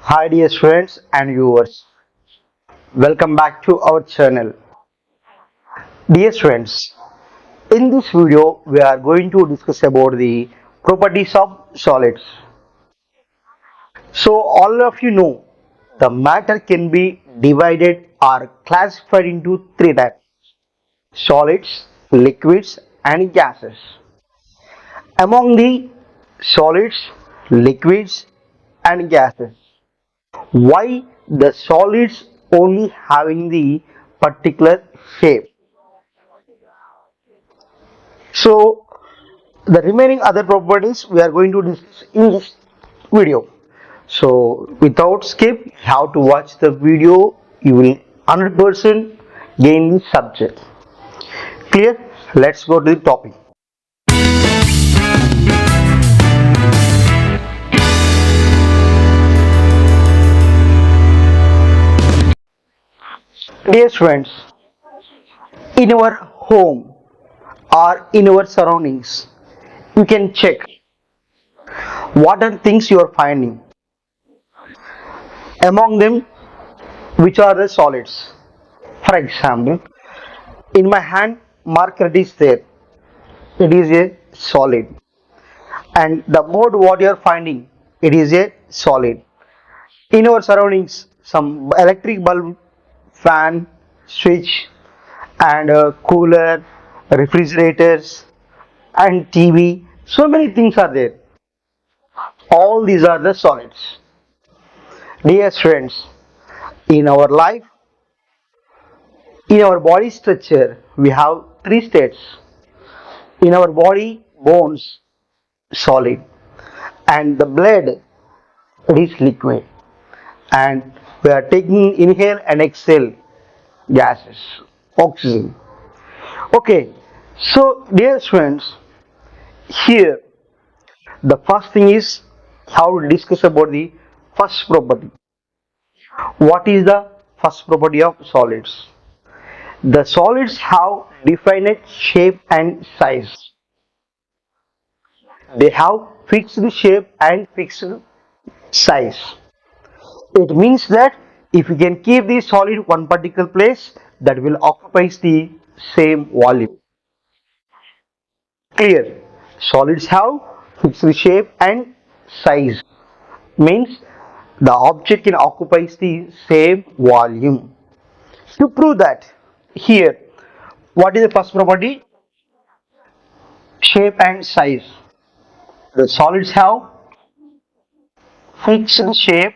Hi dear students and viewers, welcome back to our channel. Dear students, in this video we are going to discuss about the properties of solids. So all of you know the matter can be divided or classified into three types: solids, liquids and gases. Among the solids, liquids and gases, why the solids only having the particular shape? So the remaining other properties we are going to discuss in this video. So without skip, you have to watch the video. You will 100% gain the subject. Clear? Let's go to the topic. Dear friends, in our home or in our surroundings, you can check what are things you are finding. Among them, which are the solids. For example, in my hand, marker is there. It is a solid. And the mode what you are finding, it is a solid. In our surroundings, some electric bulb, fan, switch, and cooler, refrigerators, and TV. So many things are there. All these are the solids. Dear friends, in our life, in our body structure, we have three states. In our body, bones, solid, and the blood, it is liquid, and we are taking inhale and exhale gases, oxygen. Okay, so dear friends, here the first thing is how to discuss about the first property. What is the first property of solids? The solids have definite shape and size. They have fixed shape and fixed size. It means that if you can keep the solid one particular place, that will occupy the same volume. Clear? Solids have fixed shape and size. Means the object can occupy the same volume. To prove that, here, what is the first property? Shape and size. The solids have fixed shape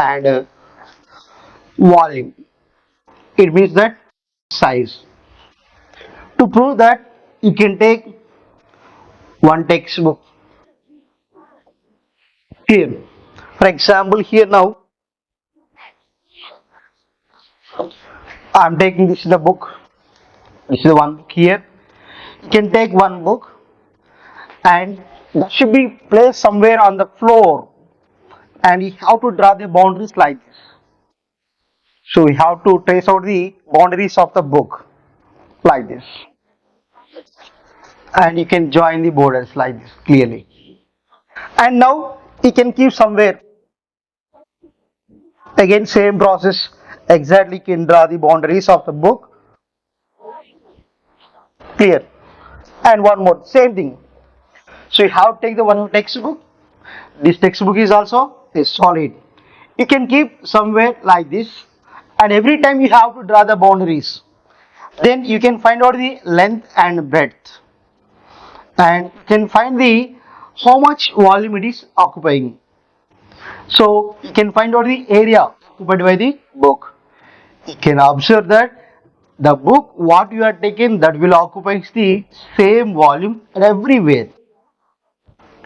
and volume. It means that size. To prove that, you can take one textbook here. For example, here now I am taking this in the book. This is the one book here. You can take one book and that should be placed somewhere on the floor, and you have to draw the boundaries like this. So we have to trace out the boundaries of the book like this, and you can join the borders like this clearly. And now you can keep somewhere. Again, same process. Exactly, can draw the boundaries of the book. Clear. And one more, same thing. So you have to take the one textbook. This textbook is also a solid. You can keep somewhere like this, and every time you have to draw the boundaries. Then you can find out the length and breadth, and you can find the how much volume it is occupying. So you can find out the area occupied by the book. You can observe that the book what you are taken, that will occupy the same volume everywhere.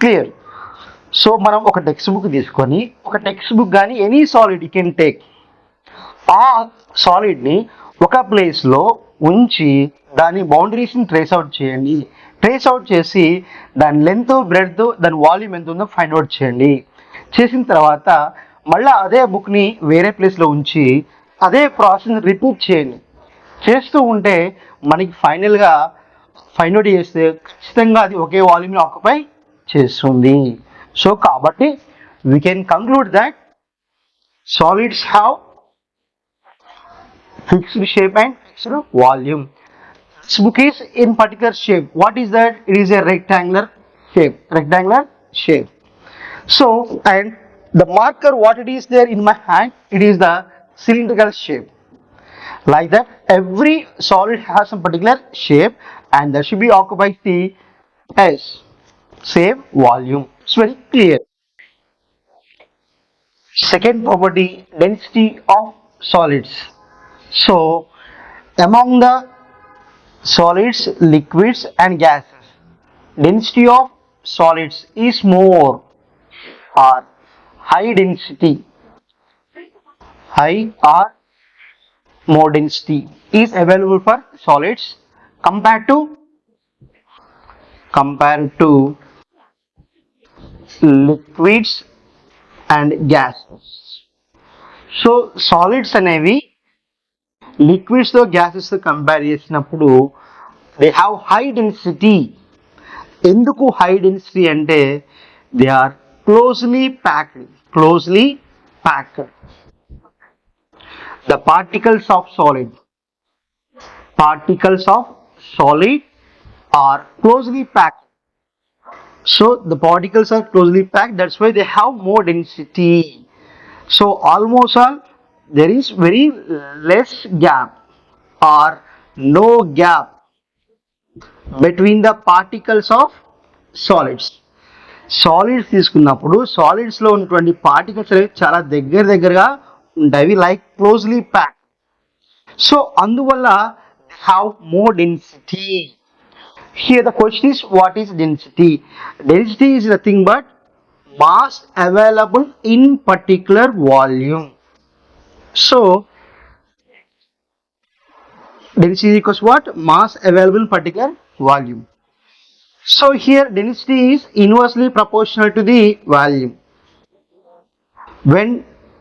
Clear? So మనం ఒక text book తీసుకొని ఒక text book కానీ any solid you can take, ఆ సాలిడ్ని ఒక ప్లేస్లో ఉంచి దాని బౌండరీస్ని ట్రేస్ అవుట్ చేయండి. ట్రేస్ అవుట్ చేసి దాని లెంత్, బ్రెడ్త్, దాని వాల్యూమ్ ఎంత ఉందో ఫైండ్ అవుట్ చేయండి. చేసిన తర్వాత మళ్ళీ అదే బుక్ని వేరే ప్లేస్లో ఉంచి అదే ప్రాసెస్ని రిపీట్ చేయండి. చేస్తూ ఉంటే మనకి ఫైనల్గా ఫైండ్ అవుట్ చేస్తే ఖచ్చితంగా అది ఒకే వాల్యూమ్ని ఆక్యుపై చేస్తుంది. సో కాబట్టి we can conclude that solids have fixed shape and fixed volume. This book is in particular shape. What is that? It is a rectangular shape. Rectangular shape. So, and the marker, what it is there in my hand, it is the cylindrical shape. Like that, every solid has some particular shape, and that should be occupied the S, same volume. It's very clear. Second property, density of solids. So, among the solids, liquids, and gases, density of solids is more, or high density, high or more density is available for solids compared to liquids and gases. So solids అనేవి liquids తో gases తో compare చేసినప్పుడు they have high density. ఎందుకు high density అంటే they are closely packed. Closely packed. The particles of solid are closely packed. So the particles are closely packed, that's why they have more density. So almost all there is very less gap or no gap between the particles of solids. Solids తీసుకున్నప్పుడు solids లో ఉన్నటువంటి particles అనేవి చాలా దగ్గరగా ఉంటాయి, like closely pack. So అందువల్ల have more density. Here the question is, what is density? Density is nothing but mass available in particular volume. So density equals what? Mass available in particular volume. So here density is inversely proportional to the volume. When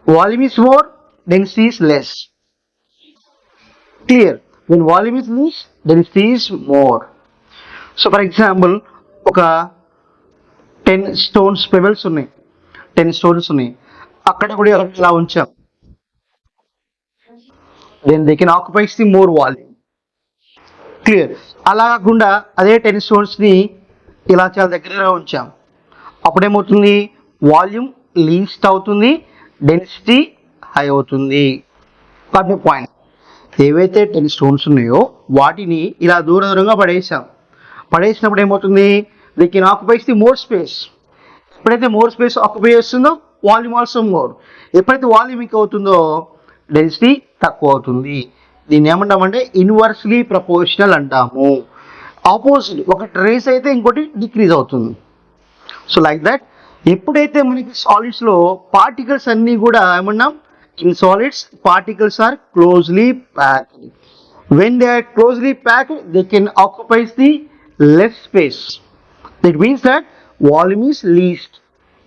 volume is more, density is less. Clear? When volume is less, density is more. So for example ఒక 10 stones pebbles ఉన్నాయి, 10 stones ఉన్నాయి, అక్కడ కూడా ఇలా ఉంచాం, then they can occupies the more volume. Clear? అలా కాకుండా అదే 10 స్టోన్స్ని ఇలా చాలా దగ్గరగా ఉంచాం, అప్పుడేమవుతుంది, వాల్యూమ్ లీస్ట్ అవుతుంది, డెన్సిటీ హై అవుతుంది. బట్ మై పాయింట్, ఏవైతే 10 స్టోన్స్ ఉన్నాయో వాటిని ఇలా దూరంగా పడేసినప్పుడు ఏమవుతుంది, they can occupies the more space. ఎప్పుడైతే మోర్ స్పేస్ ఆక్యుపై చేస్తుందో వాల్యూమ్ ఆల్సో మోర్. ఎప్పుడైతే వాల్యూమ్ ఎక్కువ అవుతుందో డెన్సిటీ తక్కువ అవుతుంది. దీన్ని ఏమంటామంటే ఇన్వర్స్లీ ప్రపోర్షనల్ అంటాము. ఆపోజిట్, ఒకటి రేస్ అయితే ఇంకోటి డిక్రీజ్ అవుతుంది. సో లైక్ దట్, ఎప్పుడైతే మనకి సాలిడ్స్లో పార్టికల్స్ అన్నీ కూడా ఏమన్నాం, in solids particles are closely packed. When they are closely packed, they can occupy the less space. That means that volume is least.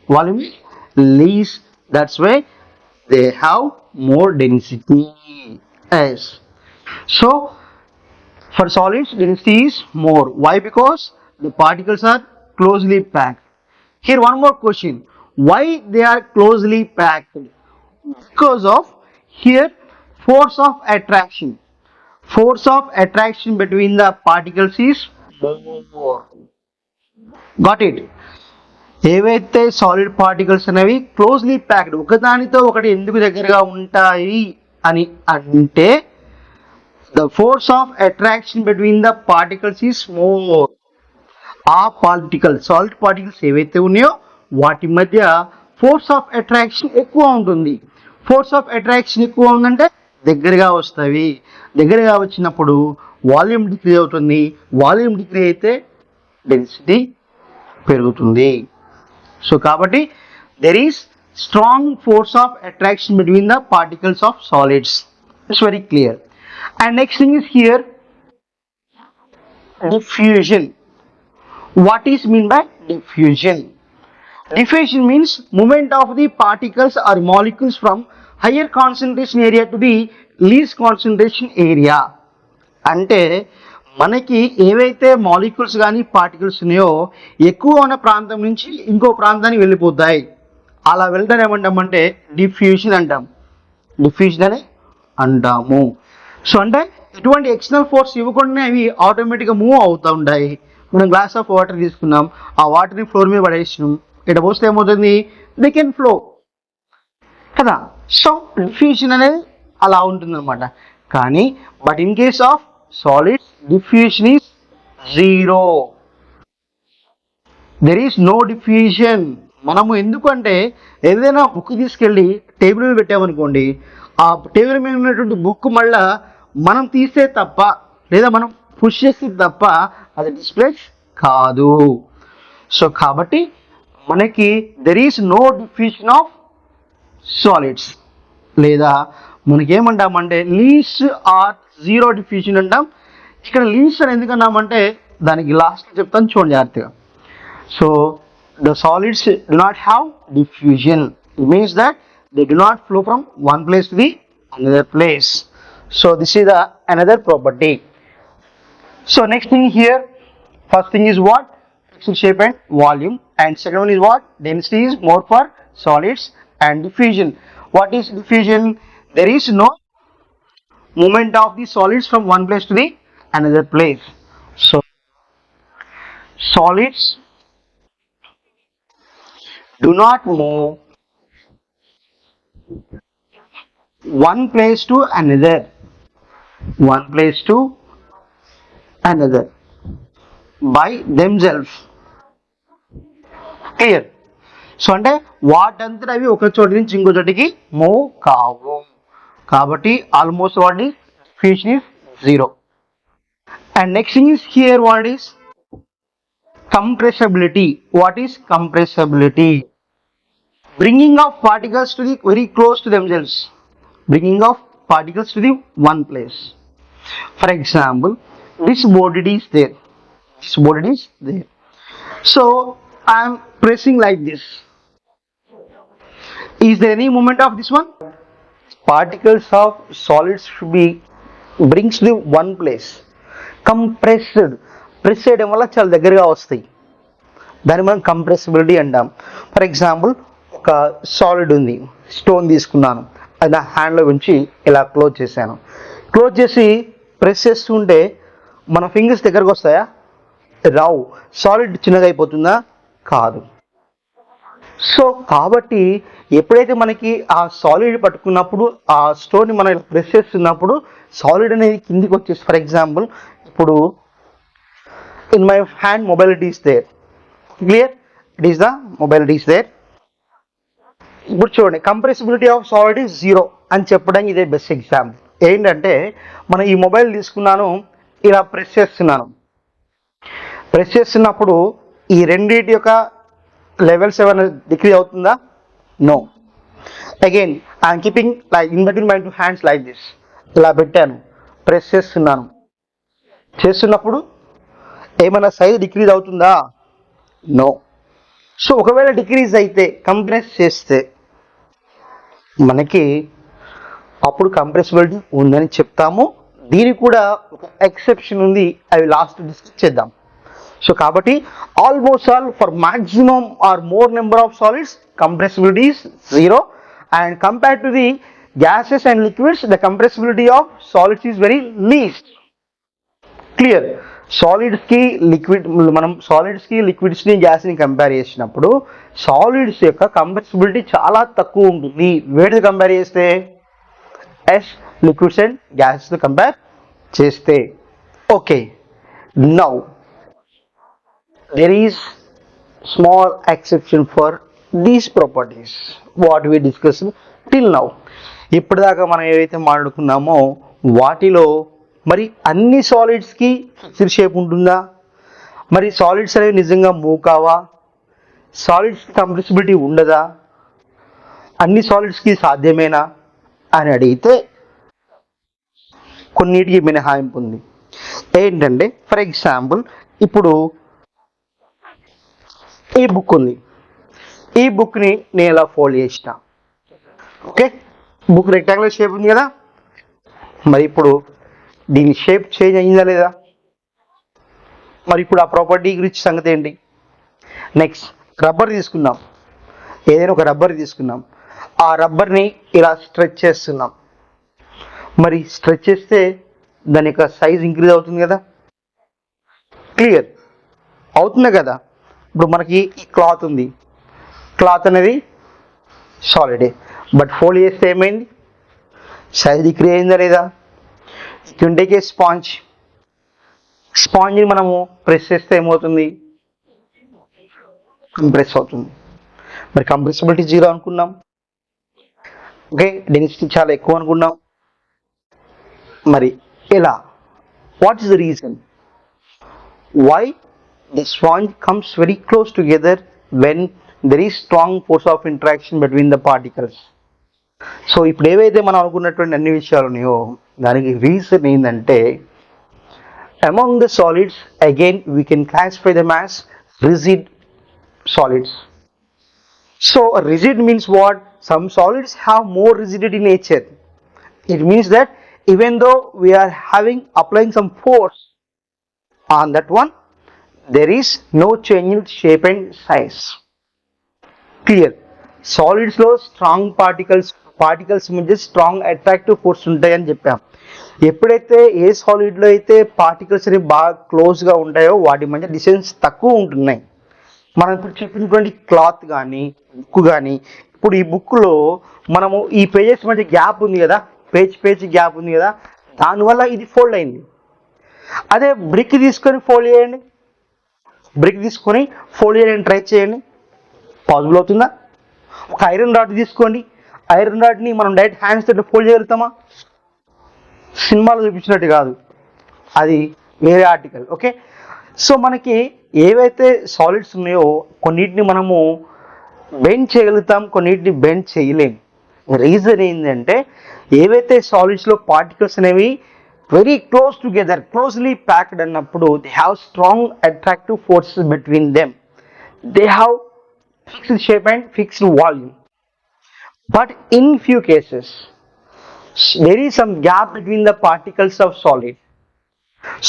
Volume is least. That's why they have more density. Yes. So for solids, density is more. Why? Because the particles are closely packed. Here one more question. Why they are closely packed? Because of here force of attraction. Force of attraction between the particles is more. Got it? ఏవైతే solid particles అనేవి closely packed, ఒకదానితో ఒకటి ఎందుకు దగ్గరగా ఉంటాయి అని అంటే, the force of attraction between the particles is more. ఆ పార్టికల్, సాలిడ్ పార్టికల్స్ ఏవైతే ఉన్నాయో వాటి మధ్య ఫోర్స్ ఆఫ్ అట్రాక్షన్ ఎక్కువ ఉంటుంది. ఫోర్స్ ఆఫ్ అట్రాక్షన్ ఎక్కువ ఉందంటే దగ్గరగా వస్తాయి. దగ్గరగా వచ్చినప్పుడు వాల్యూమ్ డిక్రీజ్ అవుతుంది. వాల్యూమ్ డిక్రీజ్ అయితే డెన్సిటీ పెరుగుతుంది. సో కాబట్టి there is strong force of attraction between the particles of solids. It's very clear. And next thing is here diffusion. What is mean by diffusion? Diffusion means movement of the particles or molecules from higher concentration area to the least concentration area. అంటే మనకి ఏవైతే molecules కానీ particles ఉన్నాయో ఎక్కువ ఉన్న ప్రాంతం నుంచి ఇంకో ప్రాంతానికి వెళ్ళిపోతాయి. అలా వెళ్ళడం ఏమంటామంటే డిఫ్యూషన్ అంటాం. డిఫ్యూషన్ అని అంటాము. సో అంటే ఎటువంటి ఎక్స్టర్నల్ ఫోర్స్ ఇవ్వకుండానే అవి ఆటోమేటిక్గా మూవ్ అవుతూ ఉంటాయి. మనం గ్లాస్ ఆఫ్ వాటర్ తీసుకున్నాం, ఆ వాటర్ని ఫ్లోర్ మీద పడేసినాం, ఇక్కడ పోస్తే ఏమవుతుంది, దే కెన్ ఫ్లో కదా. సో డిఫ్యూషన్ అనేది అలా ఉంటుంది అనమాట. కానీ but in case of solids diffusion is zero. There is no diffusion. మనము ఎందుకంటే ఏదైనా బుక్ తీసుకెళ్ళి టేబుల్ మీద పెట్టామనుకోండి, ఆ టేబుల్ మీద ఉన్నటువంటి బుక్ మళ్ళా మనం తీస్తే తప్ప లేదా మనం పుష్ చేస్తే తప్ప అది డిస్ప్లే కాదు. సో కాబట్టి మనకి there is no diffusion of solids, లేదా మనకేమంటామంటే లీస్ట్ ఆర్ జీరో డిఫ్యూషన్ అంటాం. ఇక్కడ లీస్ట్ అని ఎందుకన్నామంటే దానికి లాస్ట్ చెప్తాను చూడండి జాగ్రత్తగా. So the solids do not have diffusion. It means that they do not flow from one place to the another place. So this is the another property. So next thing here, first thing is what? Fixed shape and volume, and second one is what? Density is more for solids, and diffusion. What is diffusion? There is no movement of the solids from one place to the another place. So solids do not move one place to another, one place to another by themselves. Clear? So అంటే వాటంతా అవి ఒక చోటు నుంచి ఇంకో చోటికి move కావు. కాబట్టి almost what is diffusion is zero. And next thing is here what is compressibility. What is compressibility? Bringing of particles to the very close to themselves, bringing of particles to the one place. For example, this body is there, this body is there, so I am pressing like this. Is there any movement of this one? Particles of solids should be brings to the one place. Compressed, press చేయడం వల్ల చాలా దగ్గరగా వస్తాయి, దాన్ని మనం compressibility అంటాం. For example ఒక solid ఉంది, స్టోన్ తీసుకున్నాను, అది నా హ్యాండ్లో ఉంచి ఇలా క్లోజ్ చేశాను. క్లోజ్ చేసి ప్రెస్ చేస్తుంటే మన ఫింగర్స్ దగ్గరకు వస్తాయా? రావు. సాలిడ్ చిన్నగా అయిపోతుందా? కాదు. సో కాబట్టి ఎప్పుడైతే మనకి ఆ సాలిడ్ పట్టుకున్నప్పుడు ఆ స్టోన్ని మనం ఇలా ప్రెస్ చేస్తున్నప్పుడు సాలిడ్ అనేది కిందికి వచ్చేసి, ఫర్ ఎగ్జాంపుల్ ఇప్పుడు in my hand mobility is there. Clear? It is the mobility is there. ఇప్పుడు చూడండి, compressibility of solid is zero అని చెప్పడానికి ఇదే బెస్ట్ ఎగ్జాంపుల్. ఏంటంటే మనం ఈ మొబైల్ తీసుకున్నాను, ఇలా ప్రెస్ చేస్తున్నాను, ప్రెస్ చేస్తున్నప్పుడు ఈ రెండింటి యొక్క లెవెల్స్ ఏమైనా డిక్రీజ్ అవుతుందా? No. Again I'm keeping like in between my two hands like this, ఇలా పెట్టాను, ప్రెస్ చేస్తున్నాను, చేస్తున్నప్పుడు ఏమైనా సైజ్ డిక్రీజ్ అవుతుందా? నో. సో ఒకవేళ డిక్రీజ్ అయితే కంప్రెస్ చేస్తే మనకి అప్పుడు కంప్రెసిబిలిటీ ఉందని చెప్తాము. దీనికి కూడా ఒక ఎక్సెప్షన్ ఉంది, అవి లాస్ట్ డిస్కస్ చేద్దాం. సో కాబట్టి almost all for maximum or more number of solids compressibility is zero, and compare to the gases and liquids the compressibility of solids is very least. Clear? సాలిడ్స్కి liquid, మనం సాలిడ్స్కి లిక్విడ్స్ని గ్యాస్ని compare చేసినప్పుడు solids యొక్క compressibility చాలా తక్కువ ఉంటుంది. వేటితో కంపేర్ చేస్తే? ఎస్, లిక్విడ్స్ అండ్ గ్యాసెస్తో కంపేర్ చేస్తే. Okay, now there is small exception for these properties what we discuss till now. ఇప్పటిదాకా మనం ఏవైతే మాట్లాడుకున్నామో వాటిలో మరి అన్ని సాలిడ్స్కి ఫిక్స్డ్ షేప్ ఉంటుందా? మరి సాలిడ్స్ అనేవి నిజంగా మూవ్ కావా? సాలిడ్స్ కంప్రెసిబిలిటీ ఉండదా? అన్ని సాలిడ్స్కి సాధ్యమేనా అని అడిగితే కొన్నిటికి మినహాయింపు ఉంది. ఏంటంటే ఫర్ ఎగ్జాంపుల్ ఇప్పుడు ఈ బుక్ ఉంది, ఈ బుక్ని నేను ఇలా ఫోల్డ్ చేసిన, ఓకే, బుక్ రెక్టాంగులర్ షేప్ ఉంది కదా, మరి ఇప్పుడు దీని షేప్ చేంజ్ అయిందా లేదా? మరి ఇప్పుడు ఆ ప్రాపర్టీ గురించి సంగతి ఏంటి? నెక్స్ట్ రబ్బర్ తీసుకుందాం, ఏదైనా ఒక రబ్బర్ తీసుకున్నాం, ఆ రబ్బర్ని ఇలా స్ట్రెచ్ చేస్తున్నాం. మరి స్ట్రెచ్ చేస్తే దాని యొక్క సైజ్ ఇంక్రీజ్ అవుతుంది కదా, క్లియర్ అవుతుంది కదా. ఇప్పుడు మనకి ఈ క్లాత్ ఉంది, క్లాత్ అనేది సాలిడే, బట్ ఫోల్డ్ చేస్తే ఏమైంది, సైజ్ డిక్రీజ్ అయిందా లేదా. టేక్ ఏ స్పాంజ్, స్పాంజ్ని మనము ప్రెస్ చేస్తే ఏమవుతుంది, కంప్రెస్ అవుతుంది. మరి కంప్రెసిబిలిటీ 0 అనుకున్నాం, ఓకే, డెన్సిటీ చాలా ఎక్కువ అనుకున్నాం. మరి ఎలా, what is the reason why the sponge comes very close together when there is strong force of interaction between the particles. So ఇప్పుడు ఏవైతే మనం అనుకున్నటువంటి అన్ని విషయాలు ఉన్నాయో దానికి రీజన్ ఏంటంటే, among the solids again we can classify them as rigid solids. So rigid means what? Some solids have more rigidity nature. It means that even though we are applying some force on that one, there is no change in shape and size. Clear. Solids లో strong particles మధ్య strong attractive force ఉంటాయని చెప్పాం. ఎప్పుడైతే ఏ సాలిడ్లో అయితే particles అనేవి బాగా క్లోజ్గా ఉంటాయో వాటి మధ్య డిస్టెన్స్ తక్కువ ఉంటున్నాయి. మనం ఇప్పుడు చెప్పినటువంటి క్లాత్ కానీ బుక్ కానీ, ఇప్పుడు ఈ బుక్లో మనము ఈ పేజెస్ మధ్య గ్యాప్ ఉంది కదా, పేజ్ గ్యాప్ ఉంది కదా, దానివల్ల ఇది ఫోల్డ్ అయింది. అదే బ్రిక్ తీసుకొని ఫోల్డ్ చేయండి, బ్రిక్ తీసుకొని ఫోల్డ్ చేయడానికి ట్రై చేయండి, పాసిబుల్ అవుతుందా? ఒక ఐరన్ రాడ్ తీసుకోండి, ఐరన్ రాడ్ని మనం డైరెక్ట్ హ్యాండ్స్ తోటి ఫోల్డ్ చేయగలుగుతామా? సినిమాలో చూపించినట్టు కాదు, అది వేరే ఆర్టికల్. ఓకే, సో మనకి ఏవైతే సాలిడ్స్ ఉన్నాయో కొన్నిటిని మనము బెండ్ చేయగలుగుతాం, కొన్నిటిని బెండ్ చేయలేం. రీజన్ ఏంటంటే, ఏవైతే సాలిడ్స్లో పార్టికల్స్ అనేవి very close together, closely packed అన్నప్పుడు they have strong attractive forces between them, they have fixed shape and fixed volume. But in few cases there is some gap between the particles of solid.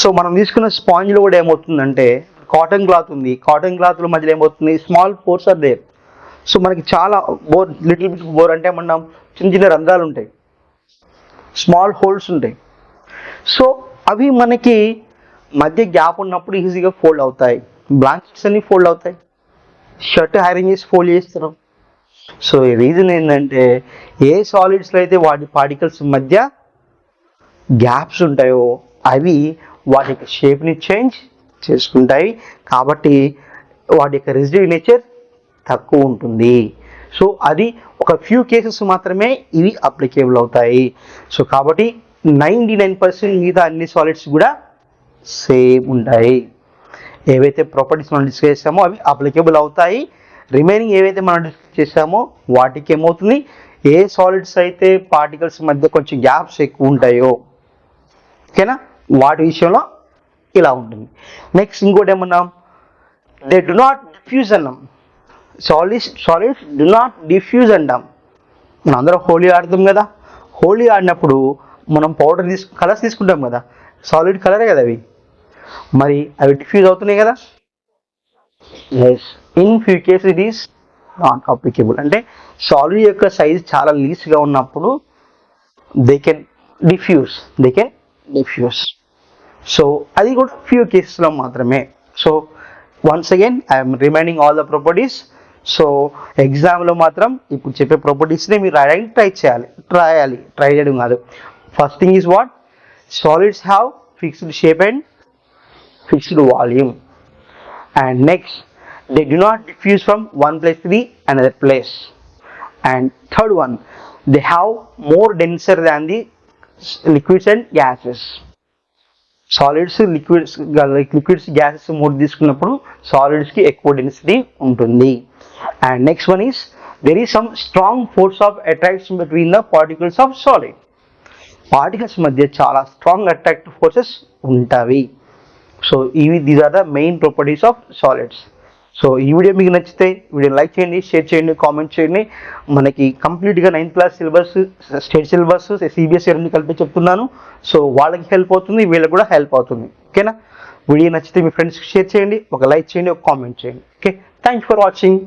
So మనం తీసుకున్న స్పాంజ్లో కూడా ఏమవుతుందంటే, cotton cloth ఉంది, cotton క్లాత్లో మధ్యలో ఏమవుతుంది, small pores are there. So మనకి చాలా లిటిల్ బిట్ బోర్ అంటే మనం చిన్న చిన్న రంధ్రాలు ఉంటాయి, స్మాల్ హోల్స్ ఉంటాయి. సో అవి మనకి మధ్య గ్యాప్ ఉన్నప్పుడు ఈజీగా ఫోల్డ్ అవుతాయి. బ్లాంకెట్స్ అన్ని ఫోల్డ్ అవుతాయి, షర్ట్ ఐరన్ చేసి ఫోల్డ్ చేస్తారు. సో ఈ రీజన్ ఏంటంటే, ఏ సాలిడ్స్లో అయితే వాటి పార్టికల్స్ మధ్య గ్యాప్స్ ఉంటాయో అవి వాటి యొక్క షేప్ని చేంజ్ చేసుకుంటాయి, కాబట్టి వాటి యొక్క రిజిడ్ నేచర్ తక్కువ ఉంటుంది. సో అది ఒక ఫ్యూ కేసెస్ మాత్రమే ఇవి అప్లికేబుల్ అవుతాయి. సో కాబట్టి 99% మిగతా అన్ని సాలిడ్స్ కూడా సేమ్ ఉంటాయి. ఏవైతే ప్రాపర్టీస్ మనం డిస్కస్ చేసామో అవి అప్లికేబుల్ అవుతాయి. రిమైనింగ్ ఏవైతే మనం డిస్కస్ చేసామో వాటికి ఏమవుతుంది, ఏ సాలిడ్స్ అయితే పార్టికల్స్ మధ్య కొంచెం గ్యాప్స్ ఎక్కువ ఉంటాయో, ఓకేనా, వాటి విషయంలో ఇలా ఉంటుంది. నెక్స్ట్ ఇంకోటి ఏమన్నాం, దే డు నాట్ డిఫ్యూజ్ అన్నాం. సాలిడ్స్ డు నాట్ డిఫ్యూజ్ అంటాం. మనం అందరం హోలీ ఆడతాం కదా, హోలీ ఆడినప్పుడు మనం పౌడర్ కలర్స్ తీసుకుంటాం కదా, సాలిడ్ కలరే కదా అవి, మరి అవి డిఫ్యూజ్ అవుతున్నాయి కదా. Yes, in few cases it is not applicable. అంటే సాలిడ్ యొక్క సైజ్ చాలా లీస్గా ఉన్నప్పుడు దే కెన్ డిఫ్యూజ్. సో అది కూడా ఫ్యూ కేసెస్లో మాత్రమే. So once again I'm reminding all the properties. So ఎగ్జామ్లో మాత్రం ఇప్పుడు చెప్పే ప్రాపర్టీస్ని మీరు రాయడానికి ట్రై చేయడం కాదు. First thing is what, solids have fixed shape and fixed volume. And next, they do not diffuse from one place to the another place. And third one, they have more denser than the liquids and gases. Solids, liquids, gases more తీసుకున్నప్పుడు solids కి ఎక్కువ density ఉంటుంది. And next one is, there is some strong force of attraction between the particles of solid. Particles మధ్య చాలా strong attractive forces ఉంటాయి. So these are the main properties of solids. So ఈ video మీకు నచ్చితే వీడియోని like చేయండి, share చేయండి, comment చేయండి. మనకి కంప్లీట్గా 9th class syllabus, state syllabus, CBSE రెండు కలిపి చెప్తున్నాను. సో వాళ్ళకి హెల్ప్ అవుతుంది, వీళ్ళకి కూడా హెల్ప్ అవుతుంది. ఓకేనా, వీడియో నచ్చితే మీ ఫ్రెండ్స్కి షేర్ చేయండి, ఒక లైక్ చేయండి, ఒక కామెంట్ చేయండి. Okay, thank you for watching.